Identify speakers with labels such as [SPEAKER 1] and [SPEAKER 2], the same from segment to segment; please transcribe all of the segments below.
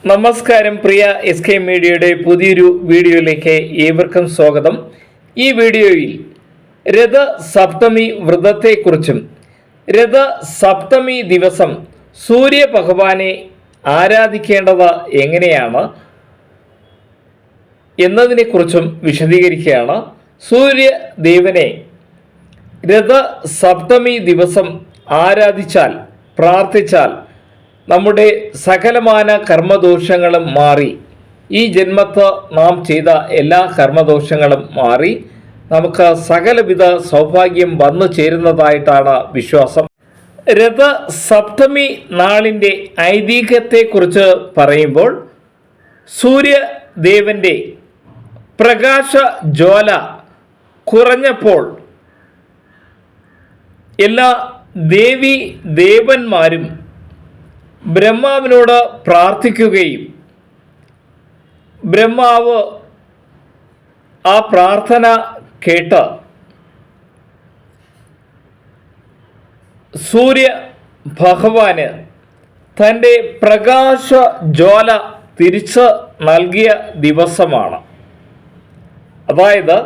[SPEAKER 1] നമസ്കാരം പ്രിയ SK മീഡിയയുടെ പുതിയൊരു വീഡിയോയിലേക്ക് ഏവർക്കും സ്വാഗതം. ഈ വീഡിയോയിൽ രഥസപ്തമി വ്രതത്തെക്കുറിച്ചും രഥസപ്തമി ദിവസം സൂര്യഭഗവാനെ ആരാധിക്കേണ്ടത് എങ്ങനെയാണ് എന്നതിനെക്കുറിച്ചും വിശദീകരിക്കുകയാണ്. സൂര്യദേവനെ രഥസപ്തമി ദിവസം ആരാധിച്ചാൽ പ്രാർത്ഥിച്ചാൽ നമ്മുടെ സകലമാന കർമ്മദോഷങ്ങളും മാറി, ഈ ജന്മത്ത് നാം ചെയ്ത എല്ലാ കർമ്മദോഷങ്ങളും മാറി നമുക്ക് സകലവിധ സൗഭാഗ്യം വന്നു ചേരുന്നതായിട്ടാണ് വിശ്വാസം. രഥസപ്തമി നാളിൻ്റെ ഐതിഹ്യത്തെക്കുറിച്ച് പറയുമ്പോൾ, സൂര്യദേവൻ്റെ പ്രകാശ ജ്വാല കുറഞ്ഞപ്പോൾ എല്ലാ ദേവീ ദേവന്മാരും ബ്രഹ്മാവിനോട് പ്രാർത്ഥിക്കുകയും ബ്രഹ്മാവ് ആ പ്രാർത്ഥന കേട്ട് സൂര്യ ഭഗവാന് തൻ്റെ പ്രകാശ ജ്വാല തിരിച്ച് നൽകിയ ദിവസമാണ്. അതായത്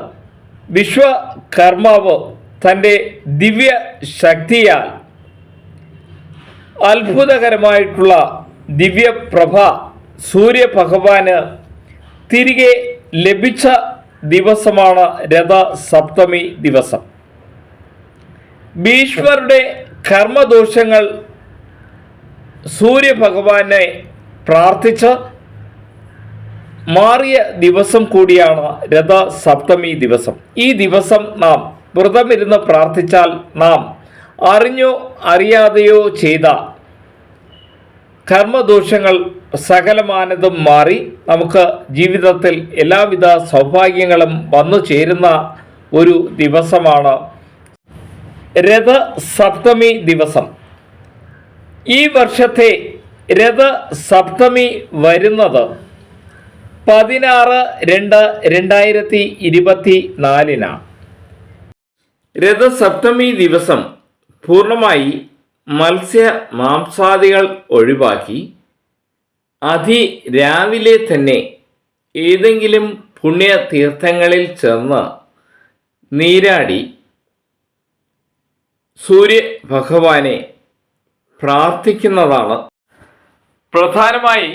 [SPEAKER 1] വിശ്വകർമാവ് തൻ്റെ ദിവ്യ ശക്തിയാൽ അത്ഭുതകരമായിട്ടുള്ള ദിവ്യപ്രഭ സൂര്യഭഗവാന് തിരികെ ലഭിച്ച ദിവസമാണ് രഥസപ്തമി ദിവസം. ഭീഷ്മരുടെ കർമ്മദോഷങ്ങൾ സൂര്യഭഗവാനെ പ്രാർത്ഥിച്ച് മാറിയ ദിവസം കൂടിയാണ് രഥസപ്തമി ദിവസം. ഈ ദിവസം നാം വ്രതമിരുന്ന് പ്രാർത്ഥിച്ചാൽ നാം അറിഞ്ഞോ അറിയാതെയോ ചെയ്ത കർമ്മദോഷങ്ങൾ സകലമാനതും മാറി നമുക്ക് ജീവിതത്തിൽ എല്ലാവിധ സൗഭാഗ്യങ്ങളും വന്നു ചേരുന്ന ഒരു ദിവസമാണ് രഥസപ്തമി ദിവസം. ഈ വർഷത്തെ രഥസപ്തമി വരുന്നത് 16/2/2024 രഥസപ്തമി ദിവസം പൂർണ്ണമായി മത്സ്യ മാംസാദികൾ ഒഴിവാക്കി അതിരാവിലെ തന്നെ ഏതെങ്കിലും പുണ്യതീർത്ഥങ്ങളിൽ ചെന്ന് നീരാടി സൂര്യഭഗവാനെ പ്രാർത്ഥിക്കുന്നതാണ്. പ്രധാനമായി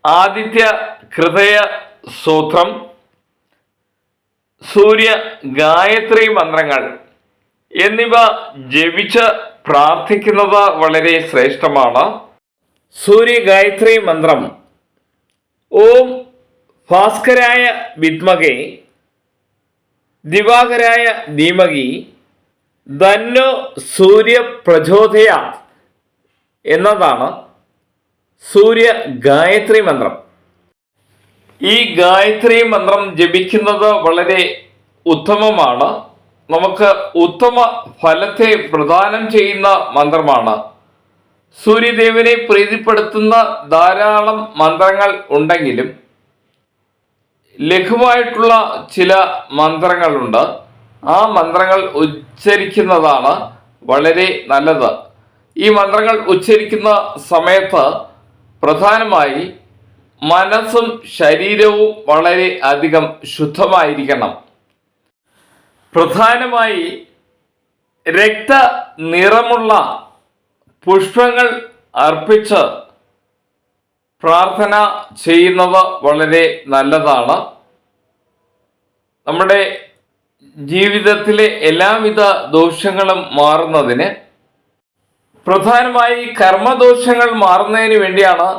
[SPEAKER 1] ആദിത്യ ഹൃദയ സ്തോത്രം, സൂര്യ ഗായത്രി മന്ത്രങ്ങൾ എന്നിവ ജപിച്ച് പ്രാർത്ഥിക്കുന്നത് വളരെ ശ്രേഷ്ഠമാണ്. സൂര്യ ഗായത്രി മന്ത്രം ഓം ഭാസ്കരായ വിദ്മഹേ ദിവാകരായ ധീമഹി തന്നോ സൂര്യ പ്രചോദയാത് എന്നതാണ് സൂര്യ ഗായത്രി മന്ത്രം. ഈ ഗായത്രി മന്ത്രം ജപിക്കുന്നത് വളരെ ഉത്തമമാണ്. നമുക്ക് ഉത്തമ ഫലത്തെ പ്രദാനം ചെയ്യുന്ന മന്ത്രമാണ്. സൂര്യദേവനെ പ്രീതിപ്പെടുത്തുന്ന ധാരാളം മന്ത്രങ്ങൾ ഉണ്ടെങ്കിലും ലഘുവായിട്ടുള്ള ചില മന്ത്രങ്ങളുണ്ട്. ആ മന്ത്രങ്ങൾ ഉച്ചരിക്കുന്നതാണ് വളരെ നല്ലത്. ഈ മന്ത്രങ്ങൾ ഉച്ചരിക്കുന്ന സമയത്ത് പ്രധാനമായി മനസ്സും ശരീരവും വളരെ അധികം ശുദ്ധമായിരിക്കണം. പ്രധാനമായി രക്ത നിറമുള്ള പുഷ്പങ്ങൾ അർപ്പിച്ച് പ്രാർത്ഥന ചെയ്യുന്നത് വളരെ നല്ലതാണ്. നമ്മുടെ ജീവിതത്തിലെ എല്ലാവിധ ദോഷങ്ങളും മാറുന്നതിന്, പ്രധാനമായി കർമ്മദോഷങ്ങൾ മാറുന്നതിന് വേണ്ടിയാണ്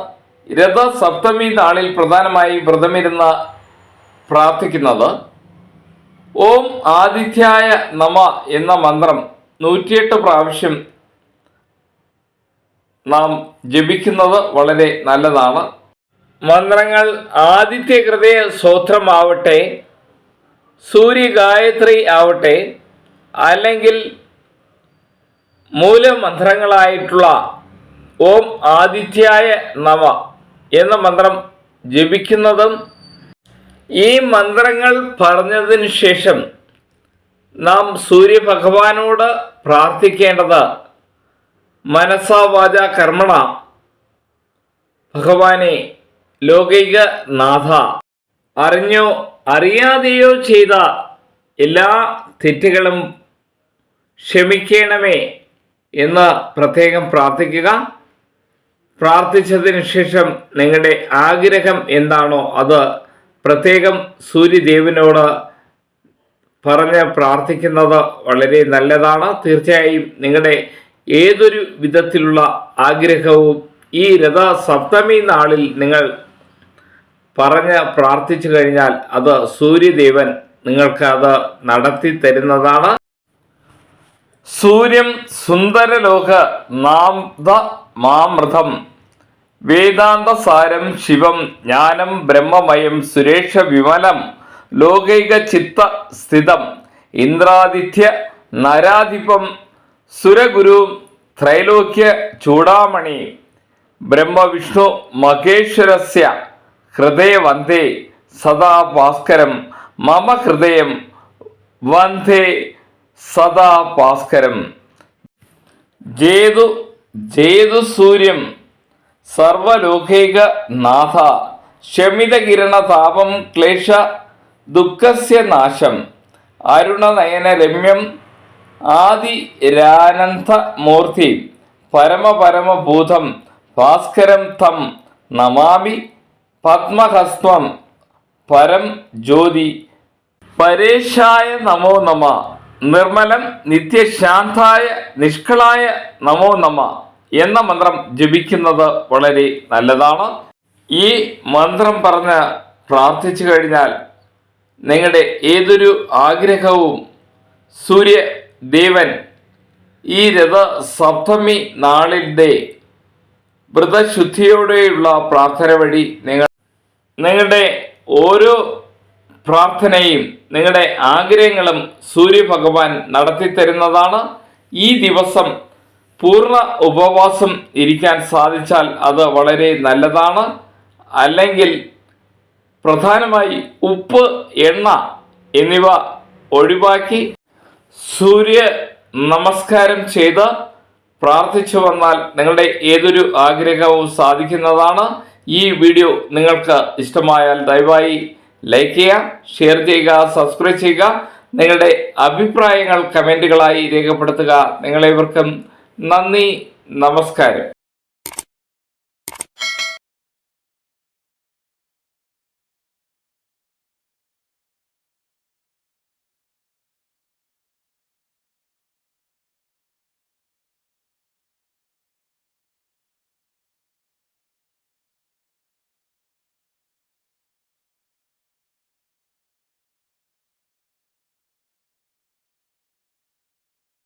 [SPEAKER 1] രഥസപ്തമി നാളിൽ പ്രധാനമായി വ്രതമിരുന്ന് പ്രാർത്ഥിക്കുന്നത്. ഓം ആദിത്യായ നമ എന്ന മന്ത്രം 108 പ്രാവശ്യം നാം ജപിക്കുന്നത് വളരെ നല്ലതാണ്. മന്ത്രങ്ങൾ ആദിത്യ ഹൃദയ സ്തോത്രമാവട്ടെ, സൂര്യഗായത്രി ആവട്ടെ, അല്ലെങ്കിൽ മൂലമന്ത്രങ്ങളായിട്ടുള്ള ഓം ആദിത്യായ നമ എന്ന മന്ത്രം ജപിക്കുന്നതും, ഈ മന്ത്രങ്ങൾ പറഞ്ഞതിന് ശേഷം നാം സൂര്യഭഗവാനോട് പ്രാർത്ഥിക്കേണ്ടത് മനസാ വാച കർമ്മണ ഭഗവാനെ ലോകൈക നാഥ, അറിഞ്ഞോ അറിയാതെയോ ചെയ്ത എല്ലാ തെറ്റുകളും ക്ഷമിക്കണമേ എന്ന് പ്രത്യേകം പ്രാർത്ഥിക്കുക. പ്രാർത്ഥിച്ചതിന് ശേഷം നിങ്ങളുടെ ആഗ്രഹം എന്താണോ അത് പ്രത്യേകം സൂര്യദേവനോട് പറഞ്ഞ് പ്രാർത്ഥിക്കുന്നത് വളരെ നല്ലതാണ്. തീർച്ചയായും നിങ്ങളുടെ ഏതൊരു വിധത്തിലുള്ള ആഗ്രഹവും ഈ രഥസപ്തമി നാളിൽ നിങ്ങൾ പറഞ്ഞ് പ്രാർത്ഥിച്ചു കഴിഞ്ഞാൽ അത് സൂര്യദേവൻ നിങ്ങൾക്ക് അത് നടത്തി തരുന്നതാണ്. സൂര്യം സുന്ദരലോക നാമ മാമൃതം വേദാന്തസാരം ശിവം ജ്ഞാനം ബ്രഹ്മമയം സുരേഷ വിമലം ലോകൈക ചിത്ത സ്ഥിതം ഇന്ദ്രാദിത്യ നരാധിപം സുരഗുരു ത്രൈലോക്യ ചൂടാമണി ബ്രഹ്മവിഷ്ണു മഹേശ്വരസ്യ ഹൃദയ വന്ദേ സദാ ഭാസ്കരം മമ ഹൃദയം വന്ദേ സദാ ഭാസ്കരം. ജേതു ജേതു സൂര്യം സർവലോകൈക നാഥ ശമിതകിരണ താപം ക്ലേശ ദുഃഖസ്യ നാശം അരുണനയന രമ്യം ആദിരാനന്ദമൂർത്തി പരമപരമഭൂതം ഭാസ്കരം തം നമാമി പത്മഹസ്തം പരം ജ്യോതി പരേശായ നമോ നമ നിർമ്മലം നിത്യശാന്തായ നിഷ്കളായ നമോ നമ എന്ന മന്ത്രം ജപിക്കുന്നത് വളരെ നല്ലതാണ്. ഈ മന്ത്രം പറഞ്ഞ് പ്രാർത്ഥിച്ചു കഴിഞ്ഞാൽ നിങ്ങളുടെ ഏതൊരു ആഗ്രഹവും സൂര്യദേവൻ ഈ രഥസപ്തമി നാളിൻ്റെ വ്രതശുദ്ധിയോടെയുള്ള പ്രാർത്ഥന വഴി നിങ്ങളുടെ ഓരോ പ്രാർത്ഥനയും നിങ്ങളുടെ ആഗ്രഹങ്ങളും സൂര്യഭഗവാൻ നടത്തി തരുന്നതാണ്. ഈ ദിവസം പൂർണ്ണ ഉപവാസം ഇരിക്കാൻ സാധിച്ചാൽ അത് വളരെ നല്ലതാണ്. അല്ലെങ്കിൽ പ്രധാനമായി ഉപ്പ്, എണ്ണ എന്നിവ ഒഴിവാക്കി സൂര്യ നമസ്കാരം ചെയ്ത് പ്രാർത്ഥിച്ചു വന്നാൽ നിങ്ങളുടെ ഏതൊരു ആഗ്രഹവും സാധിക്കുന്നതാണ്. ഈ വീഡിയോ നിങ്ങൾക്ക് ഇഷ്ടമായാൽ ദയവായി ലൈക്ക് ചെയ്യുക, ഷെയർ ചെയ്യുക, സബ്സ്ക്രൈബ് ചെയ്യുക. നിങ്ങളുടെ അഭിപ്രായങ്ങൾ കമൻറ്റുകളായി രേഖപ്പെടുത്തുക. നിങ്ങളേവർക്കും നന്ദി, നമസ്കാരം.